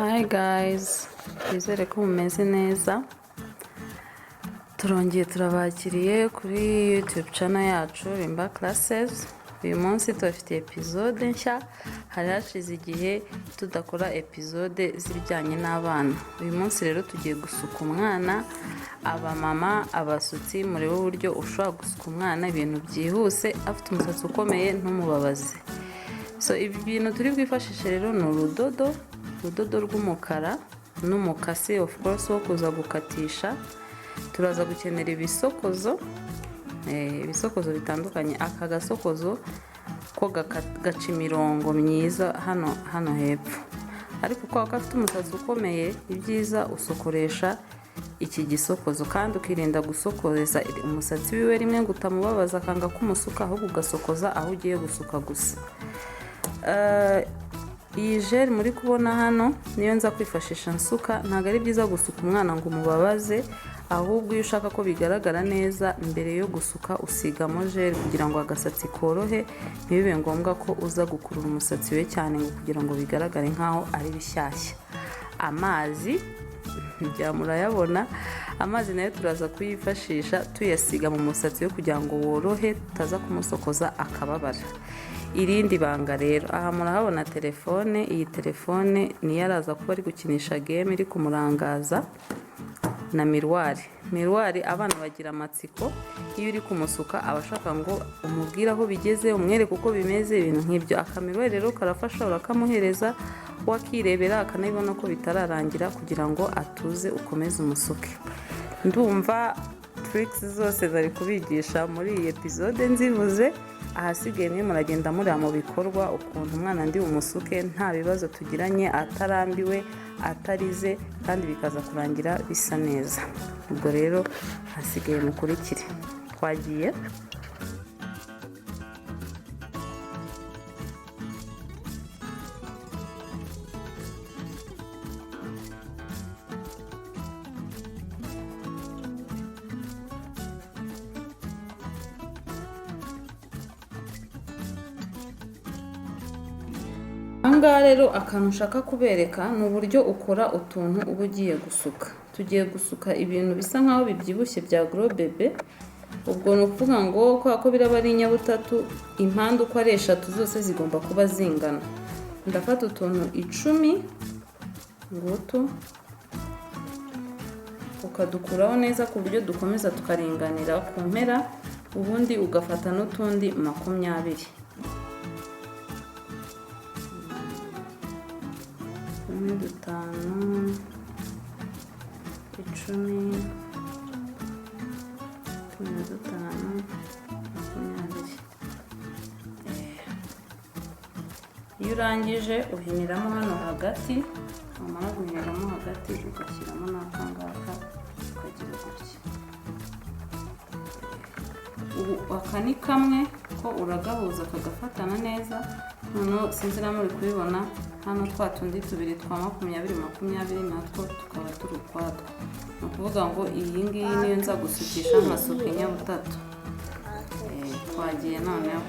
Hi guys, twizere ko mumeze neza. Turongeye turabakiriye kuri YouTube channel yacu Rimba classes. Uyu munsi tubafite episode nshya. Hari hashize igihe tudakora episode z'ibijyanye n'abana. Uyu munsi rero tugiye gusuka umwana, abamama, abasutsi, murebe uburyo ushobora gusuka umwana ibintu byihuse afite umusatsi ukomeye ntumubabaze. So ibi bintu turi bwifashishe rero ni urudodo rw'umukara n'umukasi of course wo kuza gukatisha. Turaza gukenera ibisokozo bitandukanye. Aka gasokozo ko gaca imirongo myiza hano hepfo, ariko kwa gafite umusatsi ukomeye ibyiza usokoresha iki gisokozo, kandi ukirinda gusokoreza umusatsi wiwe rimwe ngo utamubabaza akanga kumusuka, ahubwo ugasokoza aho ugiye gusuka gusa. Iyi gel muri kubona hano niyo nza kwifashisha nsuka. Ntabwo ari byiza gusuka umwana ngo umubabaze, ahubwo iyo ushaka ko bigaragara neza mbere yo gusuka usigamo gel kugira ngo agasatsi korohe, ntibibe ngombwa ko uza gukurura umusatsi we cyane ngo kugira ngo bigaragare nkaho ari bishyashya. Amazi bya murayabona, amazi nayo turaza kuyifashisha tuyasiga mu musatsi we kugira ngo worohe, tutaza kumusokoza akababara. Irindi banga rero, aha murahabona telefone. Iyi telefone niyo araza kuba ari gukinisha game iri kumurangaza, na miruwari. Abana bagira amatsiko, iyo uri kumusuka abashaka ngo umubwire aho bigeze, umwereke uko bimeze, ibintu nk'ibyo. Akamiruwari rero karafasha, urakamuhereza wakirebera akanabibona ko bitararangira kugira ngo atuze ukomeze umusuke. Ndumva tricks zose zari kubigisha muri iyi episode nzivuze. Ahasigaye mwe muragenda muri mu bikorwa ukuntu umwana ndi umusuke nta bibazo tugiranye, atarambiwe, atarize, kandi bikaza kurangira bisa neza. Ubwo rero hasigaye mukurikire. Twagiye. Ahangaha rero akantu ushaka kubereka ni uburyo ukora utuntu uba ugiye gusuka. Tugiye gusuka ibintu bisa nkaho bibyibushye bya gros bebe. Ubwo ni ukuvuga ngo ko biraba ari inyabutatu, impande uko ari eshatu zose zigomba kuba zingana. Ndafata utuntu 10 ngutu, ukadukuraho neza ku buryo dukomeza tukaringanira ku mpera, ubundi ugafata n'utundi 20. 5, 10, 15, 20. Iyo urangije uhiniramo hano hagati, wamara guhiniramo hagati ugashyiramo n'akangaka ukagira gutya. Aka ni kamwe ko uragahuza kagafatana neza. Noneho sinzi na muri kubibona hano twa tundi tubiri twa 20 natwo tukaba turi ukwadwo. Ni ukuvuga ngo iyi ngiyi niyo nza gusukisha nkasuka inyabutatu. Twagiye noneho.